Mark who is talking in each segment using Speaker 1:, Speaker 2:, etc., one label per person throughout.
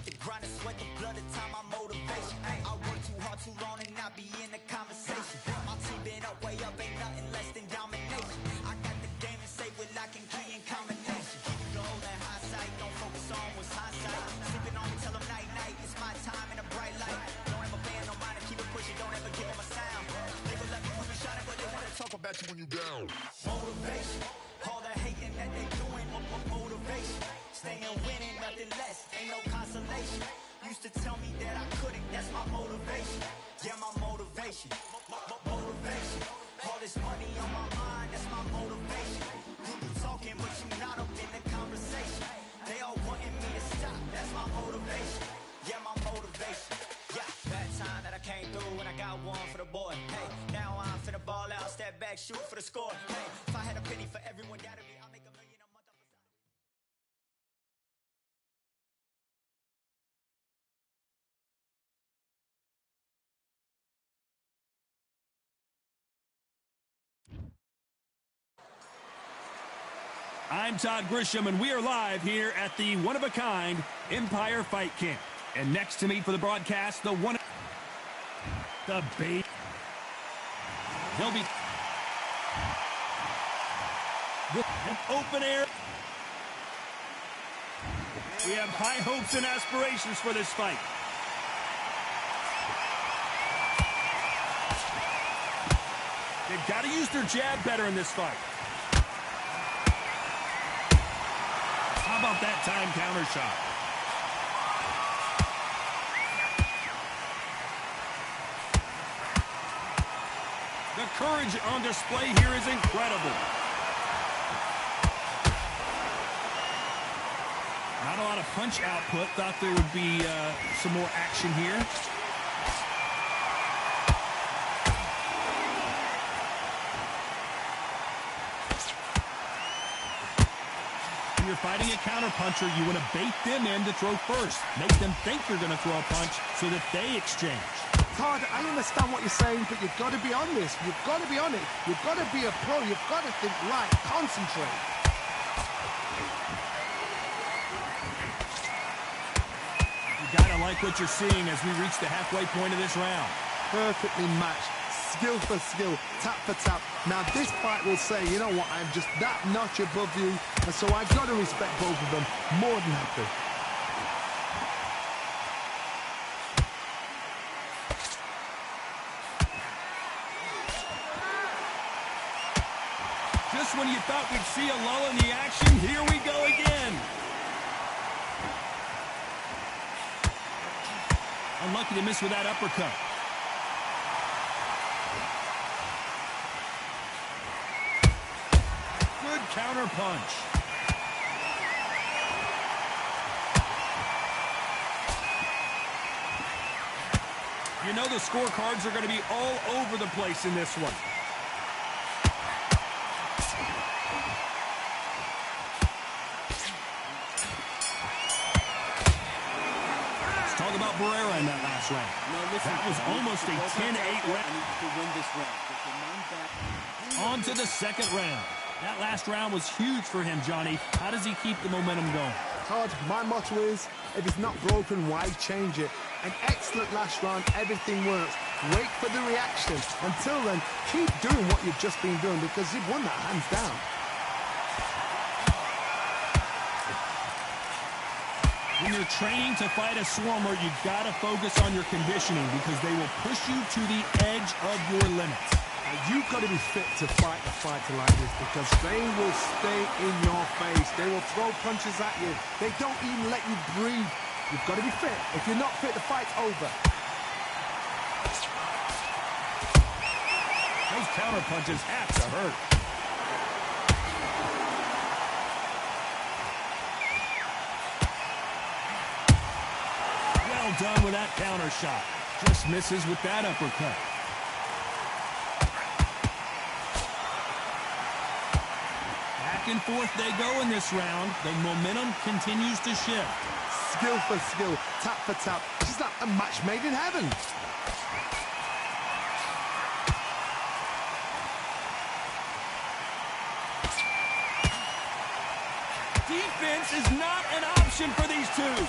Speaker 1: the grind and sweat the blood of time, my motivation. I work too hard too long and not be in the conversation. My team been up, way up, ain't nothing less than domination. I got the game and say with lock and key and combination. Keep it gold and hindsight, don't focus on what's hindsight. Sleeping on me, tell them night night, it's my time in a bright light. Don't ever band no mind and keep it pushing, don't ever give them a sound. They will let me put me shining, but they wanna talk about you when you down. Motivation, all the hating that they doing, motivation. Staying winning, nothing less, ain't no consolation. Used to tell me that I couldn't, that's my motivation. Yeah, my motivation, motivation. All this money on my mind, that's my motivation. You talking, but you not up in the conversation. They all wanting me to stop, that's my motivation. Yeah, my motivation. Yeah, bad time that I came through and I got one for the boy. Hey, now I'm finna ball out, step back, shoot for the score. Hey, if I had a penny for everyone, that'd be, I'll make $1 million a month off the side.
Speaker 2: I'm Todd Grisham, and we are live here at the one-of-a-kind Empire Fight Camp. And next to me for the broadcast, the bait. He'll be an open air. We have high hopes and aspirations for this fight. They've got to use their jab better in this fight. How about that time counter shot? The courage on display here is incredible. Not a lot of punch output. Thought there would be some more action here. You're fighting a counterpuncher, you want to bait them in to throw first. Make them think you're going to throw a punch so that they exchange.
Speaker 3: Todd, I understand what you're saying, but you've got to be on this. You've got to be on it. You've got to be a pro. You've got to think right. Concentrate.
Speaker 2: You got to like what you're seeing as we reach the halfway point of this round.
Speaker 3: Perfectly matched. Skill for skill, tap for tap. Now this fight will say, you know what, I'm just that notch above you, and so I've got to respect both of them. More than happy.
Speaker 2: Just when you thought we'd see a lull in the action, here we go again. Unlucky to miss with that uppercut. Good counter punch. You know the scorecards are going to be all over the place in this one. Let's talk about Barrera in that last round. That was almost a 10-8 round. On to the second round. That last round was huge for him, Johnny. How does he keep the momentum going?
Speaker 3: Todd, my motto is, if it's not broken, why change it? An excellent last round, everything works. Wait for the reaction. Until then, keep doing what you've just been doing because you've won that hands down.
Speaker 2: When you're training to fight a swarmer, you've got to focus on your conditioning because they will push you to the edge of your limits.
Speaker 3: You've got to be fit to fight a fighter like this because they will stay in your face. They will throw punches at you. They don't even let you breathe. You've got to be fit. If you're not fit, the fight's over.
Speaker 2: Those counter punches have to hurt. Well done with that counter shot. Just misses with that uppercut. Back and forth they go in this round. The momentum continues to shift.
Speaker 3: Skill for skill, tap for tap. It's like a match made in heaven.
Speaker 2: Defense is not an option for these two.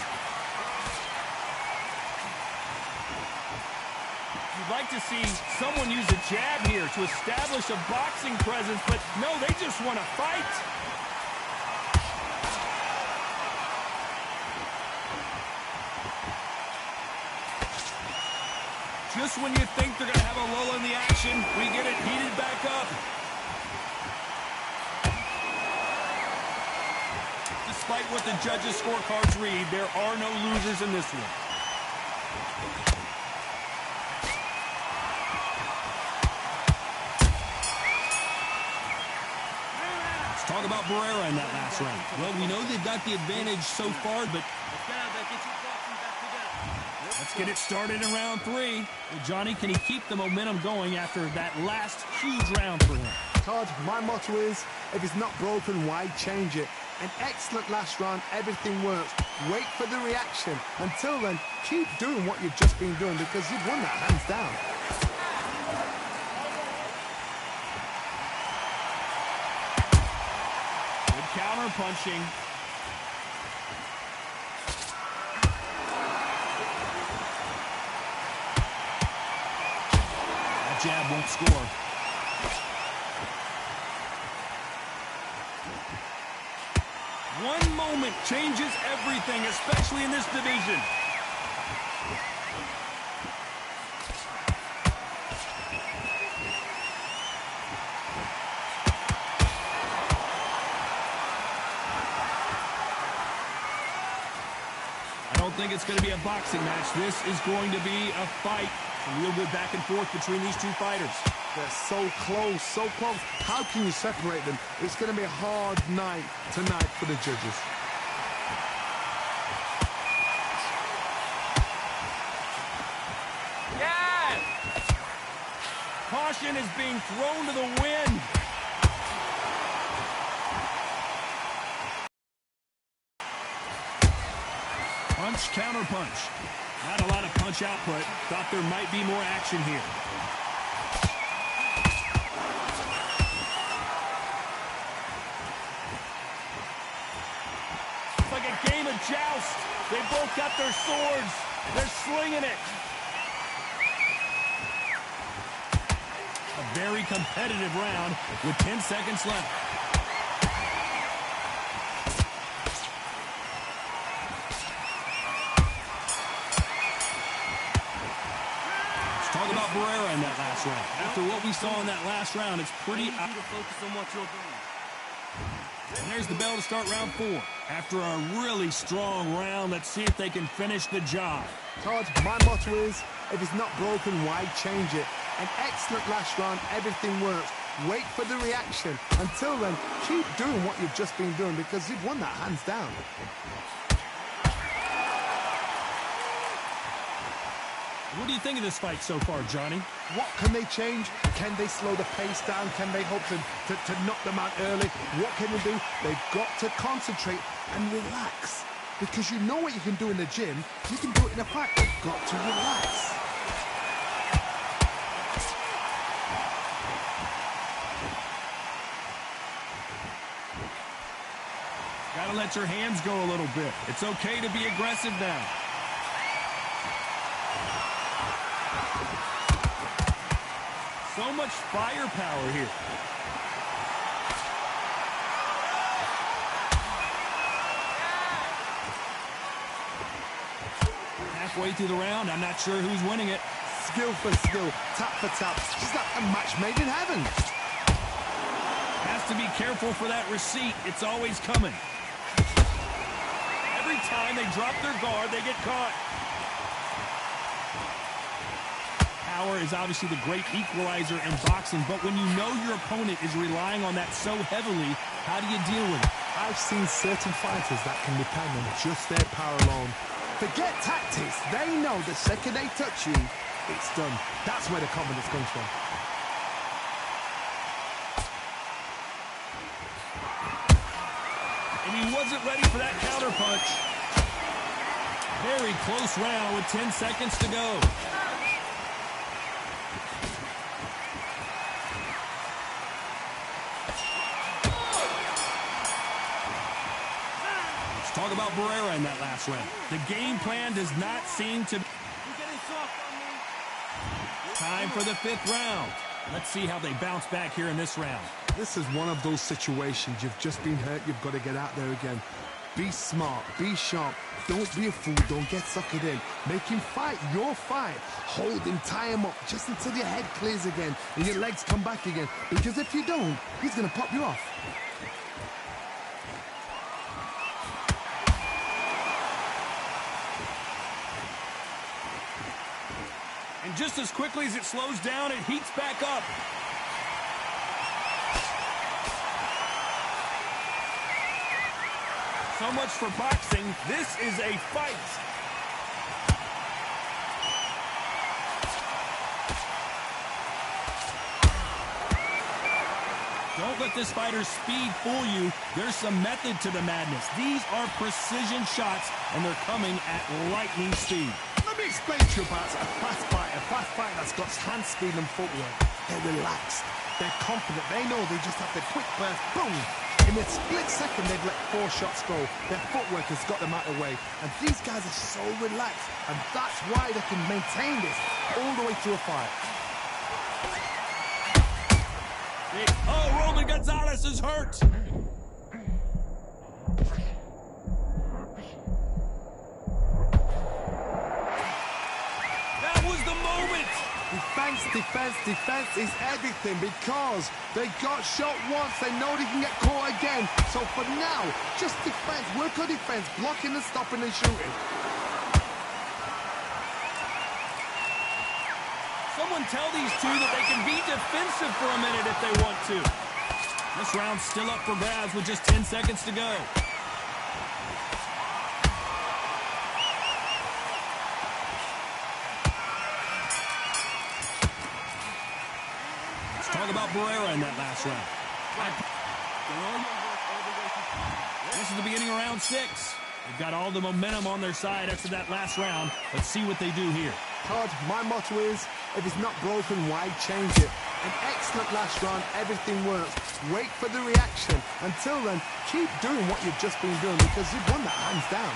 Speaker 2: You'd like to see someone use a jab here to establish a boxing presence, but no, they just want to fight. Just when you think they're going to have a lull in the action, we get it heated back up. Despite what the judges' scorecards read, there are no losers in this one. Let's talk about Barrera in that last round. Well, we know they've got the advantage so far, but let's get it started in round 3. Well, Johnny, can he keep the momentum going after that last huge round for him?
Speaker 3: Todd, my motto is, if it's not broken, why change it? An excellent last round, everything works. Wait for the reaction. Until then, keep doing what you've just been doing because you've won that hands down.
Speaker 2: Good counter punching. That jab won't score. One moment changes everything, especially in this division. I don't think it's going to be a boxing match. This is going to be a fight. A real good back and forth between these two fighters.
Speaker 3: They're so close, so close. How can you separate them? It's going to be a hard night tonight for the judges.
Speaker 2: Yeah! Caution is being thrown to the wind. Punch, counter punch. Not a lot of punch output. Thought there might be more action here. It's like a game of joust. They both got their swords. They're slinging it. A very competitive round with 10 seconds left. Talk about Barrera in that last round. After what we saw in that last round, it's pretty obvious to focus on what you're doing. And there's the bell to start round 4. After a really strong round, let's see if they can finish the job.
Speaker 3: Todd, my motto is, if it's not broken, why change it? An excellent last round, everything works. Wait for the reaction. Until then, keep doing what you've just been doing because you've won that hands down.
Speaker 2: What do you think of this fight so far, Johnny?
Speaker 3: What can they change? Can they slow the pace down? Can they hope to knock them out early? What can they do? They've got to concentrate and relax. Because you know what you can do in the gym, you can do it in a fight. You've got to relax.
Speaker 2: Gotta let your hands go a little bit. It's okay to be aggressive now. So much firepower here. Halfway through the round, I'm not sure who's winning it.
Speaker 3: Skill for skill, tap for tap. Just like a match made in heaven.
Speaker 2: Has to be careful for that receipt. It's always coming. Every time they drop their guard, they get caught. Power is obviously the great equalizer in boxing, but when you know your opponent is relying on that so heavily, how do you deal with it?
Speaker 3: I've seen certain fighters that can depend on just their power alone. Forget tactics. They know the second they touch you, it's done. That's where the confidence comes from.
Speaker 2: And he wasn't ready for that counter punch. Very close round with 10 seconds to go. Talk about Barrera in that last round. The game plan does not seem to... You're getting soft on me. Time for the 5th round. Let's see how they bounce back here in this round.
Speaker 3: This is one of those situations. You've just been hurt. You've got to get out there again. Be smart. Be sharp. Don't be a fool. Don't get suckered in. Make him fight your fight. Hold him, tie him up just until your head clears again and your legs come back again. Because if you don't, he's going to pop you off.
Speaker 2: And just as quickly as it slows down, it heats back up. So much for boxing. This is a fight. Don't let this fighter's speed fool you. There's some method to the madness. These are precision shots, and they're coming at lightning speed.
Speaker 3: Let me explain to you about a fast fighter that's got hand speed and footwork. They're relaxed. They're confident. They know they just have the quick burst. Boom! In a split second, they've let 4 shots go. Their footwork has got them out of the way. And these guys are so relaxed. And that's why they can maintain this all the way through a fight.
Speaker 2: Oh, Roman Gonzalez is hurt. That was the moment.
Speaker 3: Defense is everything because they got shot once. They know they can get caught again. So for now, just defense. Work on defense. Blocking and stopping and shooting.
Speaker 2: Someone tell these two that they can be defensive for a minute if they want to. This round's still up for grabs with just 10 seconds to go. Let's talk about Barrera in that last round. This is the beginning of round 6. They've got all the momentum on their side after that last round. Let's see what they do here.
Speaker 3: Todd, my motto is, if it's not broken, why change it? An excellent last round, everything works. Wait for the reaction. Until then, keep doing what you've just been doing because you've won that hands down.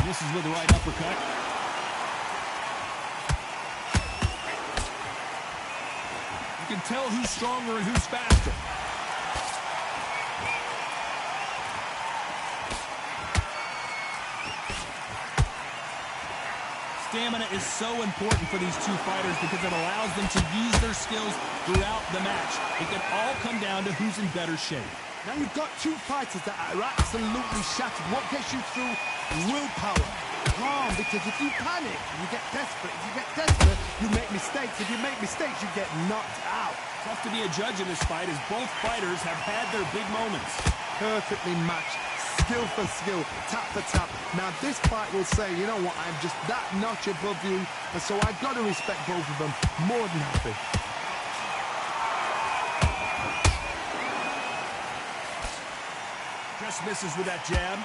Speaker 2: This is with the right uppercut. You can tell who's stronger and who's faster. Stamina is so important for these two fighters because it allows them to use their skills throughout the match. It can all come down to who's in better shape.
Speaker 3: Now you've got two fighters that are absolutely shattered. What gets you through? Willpower. Calm, because if you panic, you get desperate. If you get desperate, you make mistakes. If you make mistakes, you get knocked out.
Speaker 2: Tough to be a judge in this fight as both fighters have had their big moments.
Speaker 3: Perfectly matched. Skill for skill, tap for tap. Now this fight will say, you know what, I'm just that notch above you, and so I've got to respect both of them. More than happy.
Speaker 2: Just misses with that jab.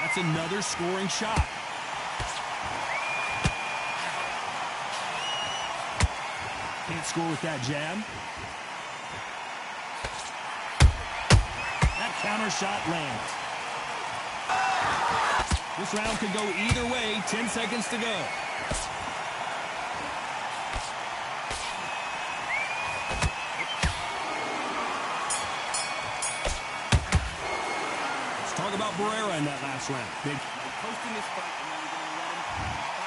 Speaker 2: That's another scoring shot. Can't score with that jab. That counter shot lands. This round could go either way. 10 seconds to go. Let's talk about Barrera in that last round. Big posting this fight.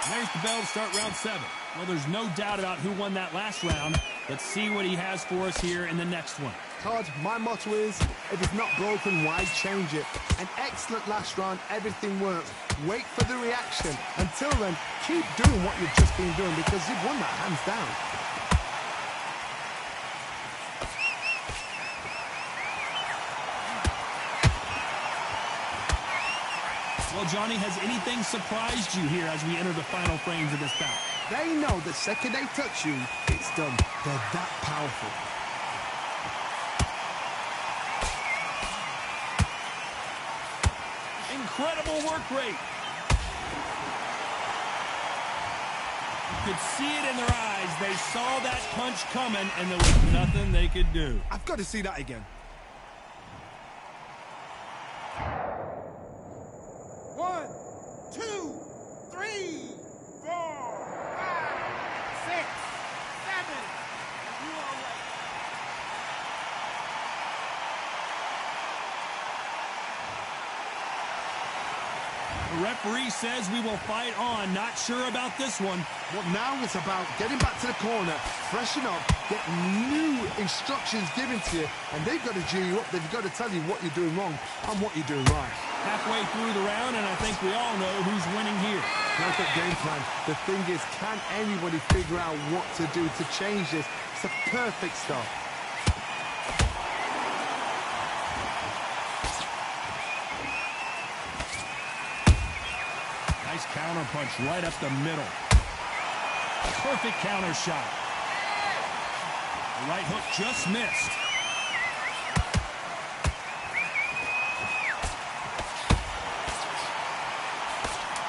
Speaker 2: There's the bell to start round 7. Well, there's no doubt about who won that last round. Let's see what he has for us here in the next one.
Speaker 3: Todd, my motto is, if it's not broken, why change it? An excellent last round, everything works. Wait for the reaction. Until then, keep doing what you've just been doing because you've won that hands down.
Speaker 2: Well, Johnny, has anything surprised you here as we enter the final frames of this bout?
Speaker 3: They know the second they touch you, it's done. They're that powerful.
Speaker 2: Incredible work rate. could see it in their eyes. They saw that punch coming, and there was nothing they could do.
Speaker 3: I've got to see that again.
Speaker 4: 1, 2, 3, 4, 5, 6, 7. You all right?
Speaker 2: The referee says we will fight on. Not sure about this one.
Speaker 3: Well, now it's about getting back to the corner, freshen up, get new instructions given to you, and they've got to G you up. They've got to tell you what you're doing wrong and what you're doing right.
Speaker 2: Halfway through the round, and I think we all know who's winning here.
Speaker 3: Perfect game plan. The thing is, can anybody figure out what to do to change this? It's a perfect start.
Speaker 2: Nice counter punch right up the middle. Perfect counter shot. The right hook just missed.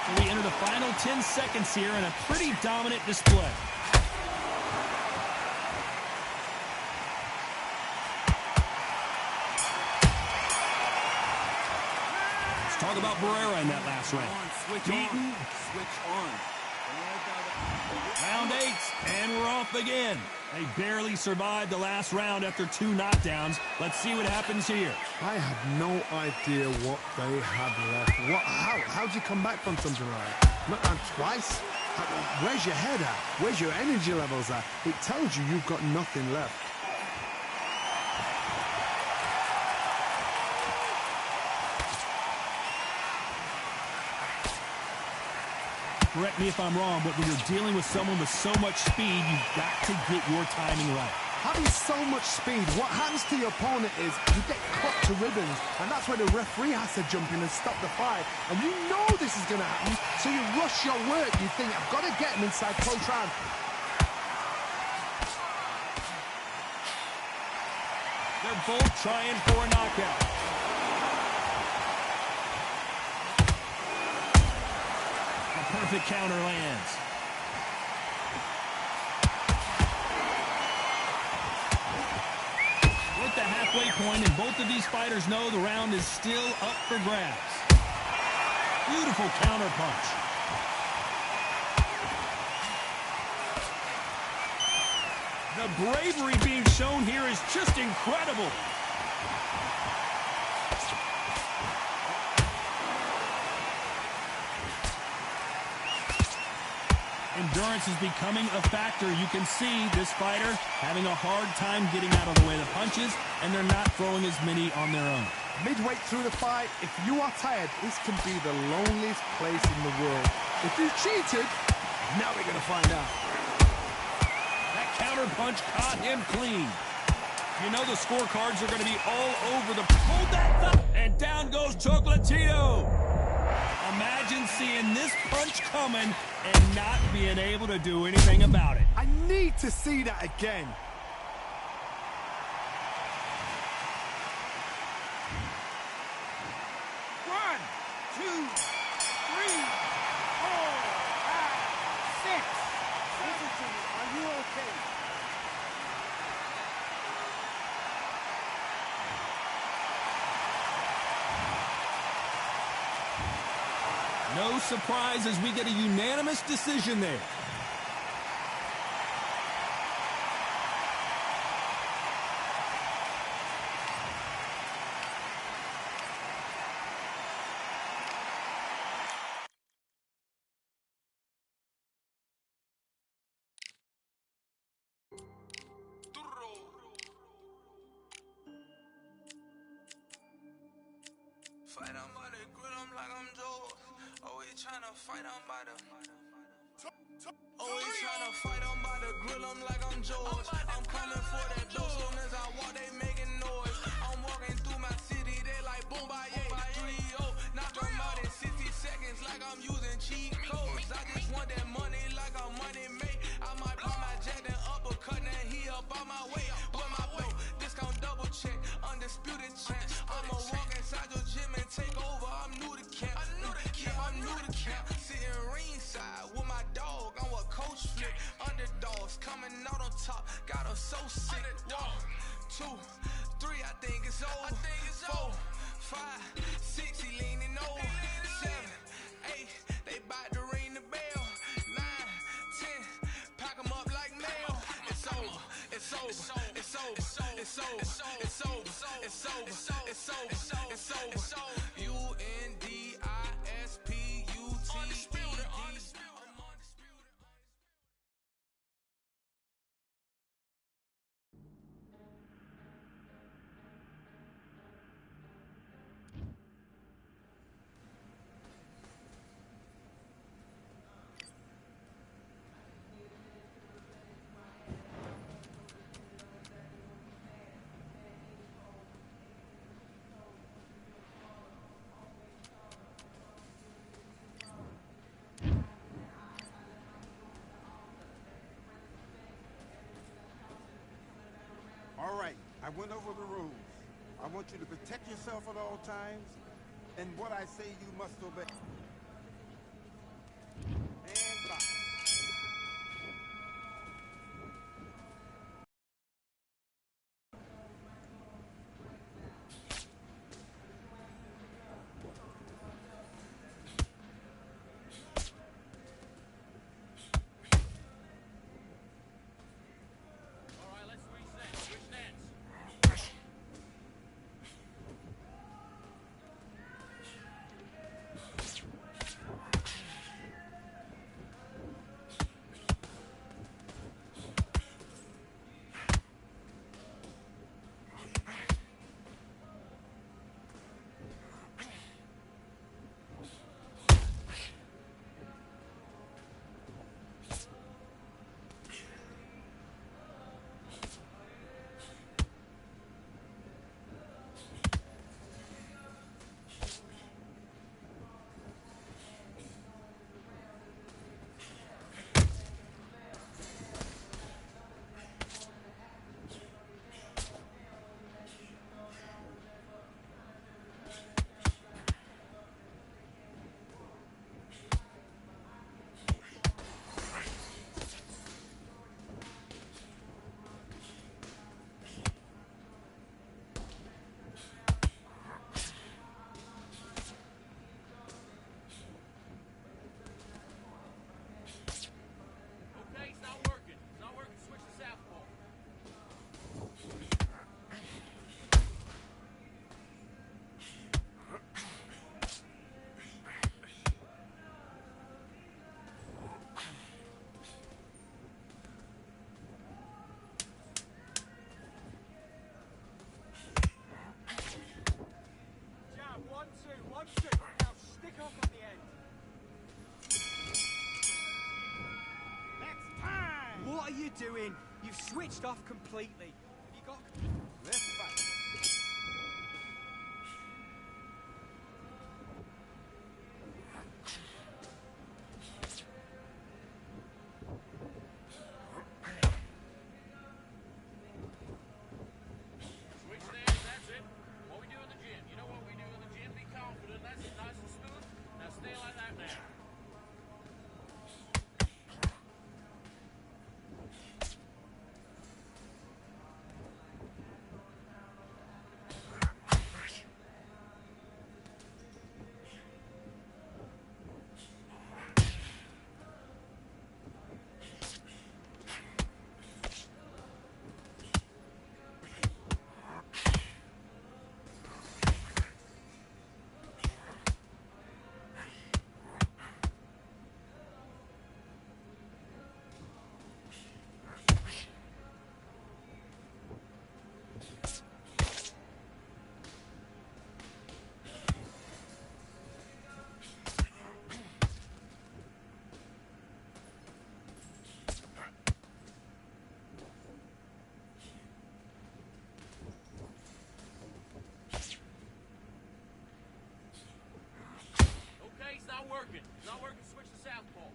Speaker 2: So we enter the final 10 seconds here in a pretty dominant display. Let's talk about Barrera in that last round.
Speaker 4: Switch on.
Speaker 2: Round 8, and we're off again. They barely survived the last round after 2 knockdowns. Let's see what happens here.
Speaker 3: I have no idea what they have left. How'd you come back from something like that? Knocked twice? Where's your head at? Where's your energy levels at? It tells you you've got nothing left.
Speaker 2: Correct me if I'm wrong, but when you're dealing with someone with so much speed, you've got to get your timing right.
Speaker 3: Having so much speed, what happens to your opponent is you get cut to ribbons, and that's where the referee has to jump in and stop the fight. And you know this is going to happen, so you rush your work. You think, I've got to get him inside close round.
Speaker 2: They're both trying for a knockout. Perfect counter lands. We're at the halfway point, and both of these fighters know the round is still up for grabs. Beautiful counter punch. The bravery being shown here is just incredible. Endurance is becoming a factor. You can see this fighter having a hard time getting out of the way of the punches, and they're not throwing as many on their own.
Speaker 3: Midway through the fight, if you are tired, this can be the loneliest place in the world. If you cheated, now we're going to find out.
Speaker 2: That counter punch caught him clean. You know the scorecards are going to be all over the... Hold that thumb! And down goes Chocolatito. Imagine seeing this punch coming and not being able to do anything about it.
Speaker 3: I need to see that again.
Speaker 4: One, 2, 3, 4, 5, 6. Listen to me. Are you okay?
Speaker 2: No surprise as we get a unanimous decision there.
Speaker 5: Fight on by the grill, I'm like I'm Joe. Always tryna fight on by the. Always tryna fight on by the grill, I'm like I'm Joe. I'm coming for that dough, soon as I walk, they making noise. I'm walking through my city, they like boom by 3-0. Knock them out in 60 seconds, like I'm using cheat codes. I just want that money, like I'm money made. I might pop my jack and uppercut, and he up on my way. With my boat, discount double check, undisputed champ. I'ma walk inside your gym and take over. I'm new to camp. I'm new to camp. Sitting ringside with my dog. I'm a coach flip. think it's over. 4, 5, 6, he leaning over. 7, 8, they bout to ring the bell. 9, 10, pack 'em up like mail. It's over, it's over, it's over, it's over, it's over, it's over, it's over, it's over, it's over. Undisputed.
Speaker 6: All right, I went over the rules. I want you to protect yourself at all times, and what I say you must obey. And box.
Speaker 4: Now stick off at the end. Next time! What are you doing? You've switched off completely. Have you got...
Speaker 6: Let's fight.
Speaker 2: It's not working. Switch to southpaw.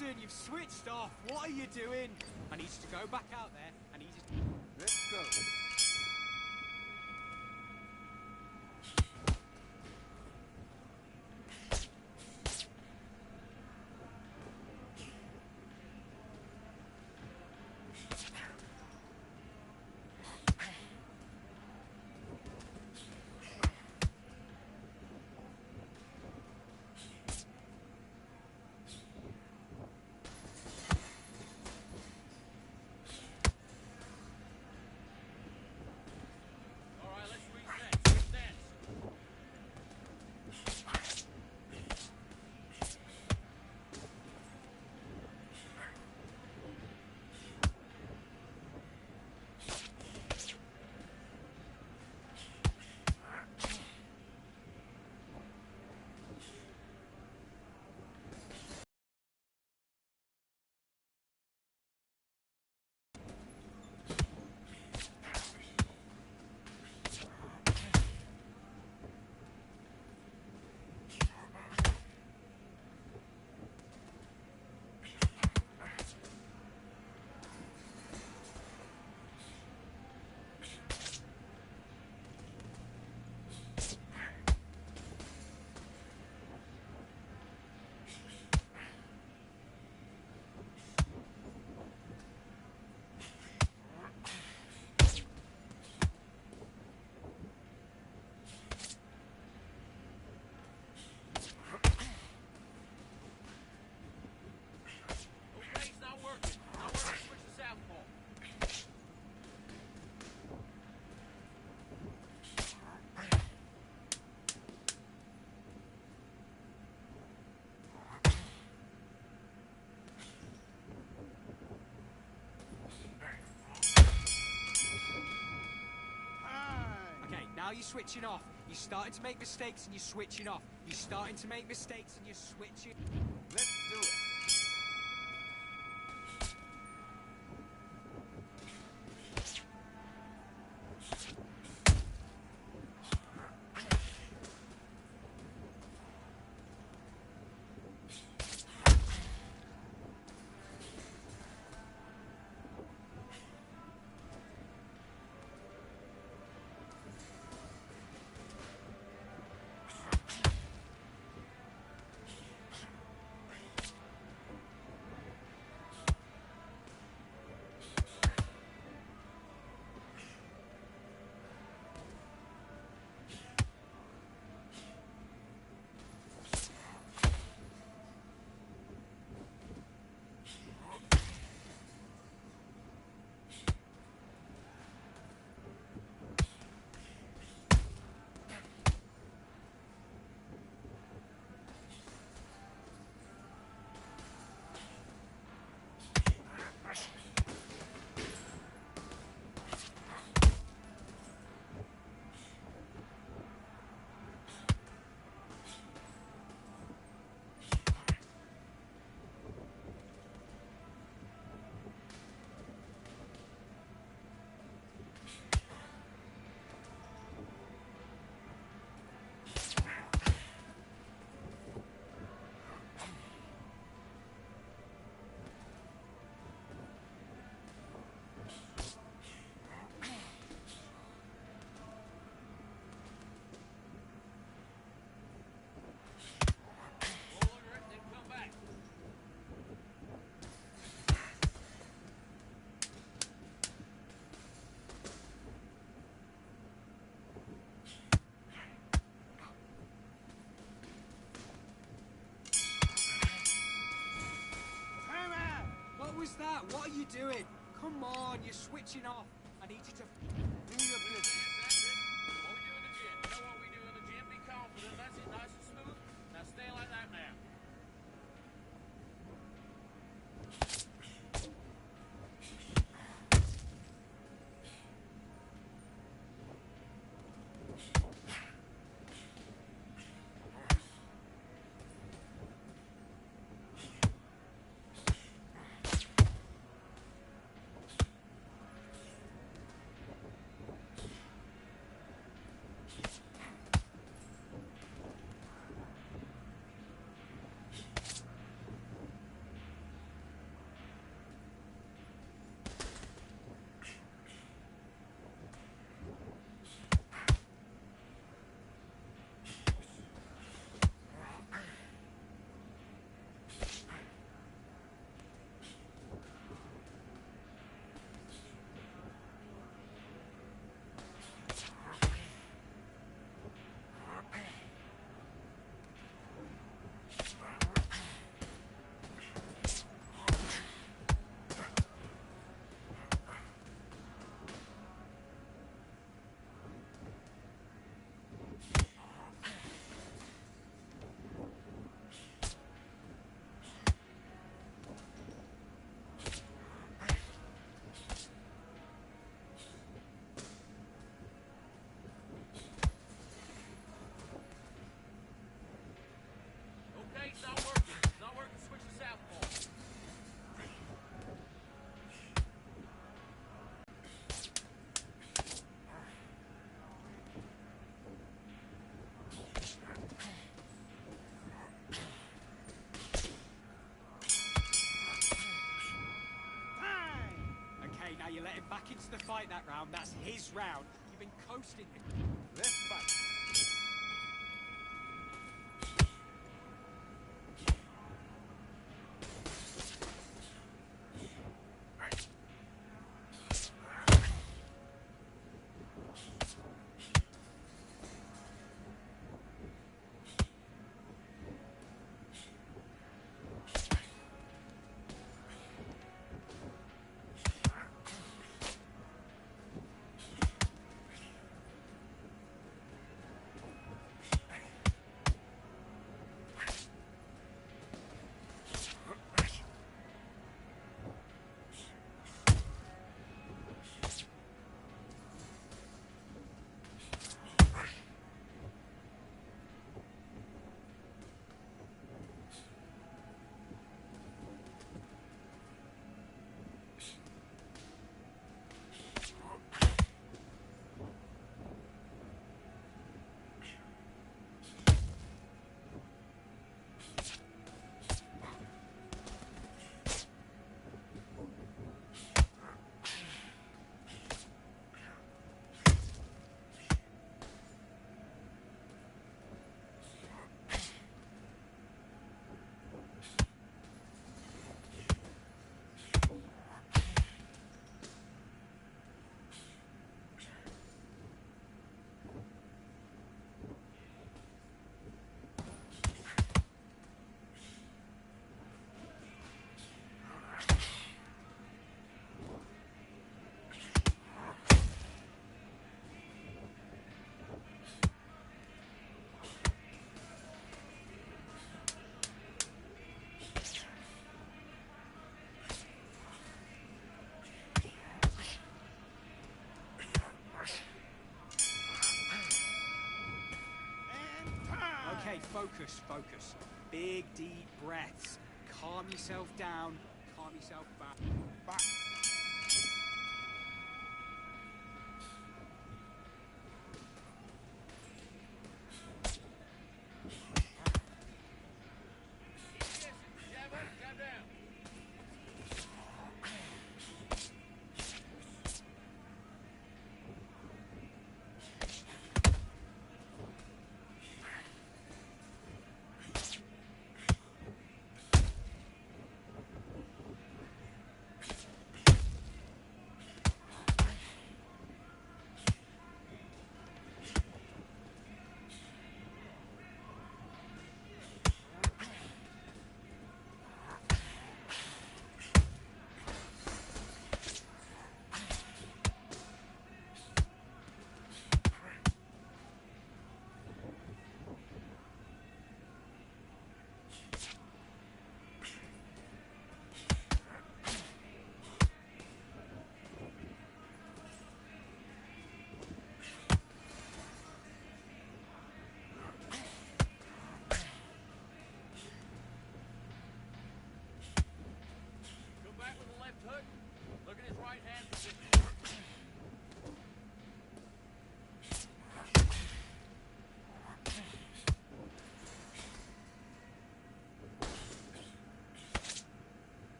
Speaker 4: Listen, you've switched off. What are you doing? I need you to go back out there. I need you to...
Speaker 6: Let's go.
Speaker 4: Now you're switching off. You're starting to make mistakes and you're switching off. You're starting to make mistakes and you're switching.
Speaker 6: Let's do it.
Speaker 4: What was that? What are you doing? Come on, you're switching off. I need you to do your business.
Speaker 5: That's it. What we do in the gym. You know what we do in the gym? Be confident. That's it. Nice and smooth. Now stay like that now.
Speaker 4: like that round. That's his round. You've been coasting him.
Speaker 6: Let's fight.
Speaker 4: Okay, focus, focus. Big, deep breaths. Calm yourself down. Calm yourself back.
Speaker 6: Back.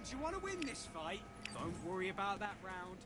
Speaker 4: Do you want to win this fight? Don't worry about that round.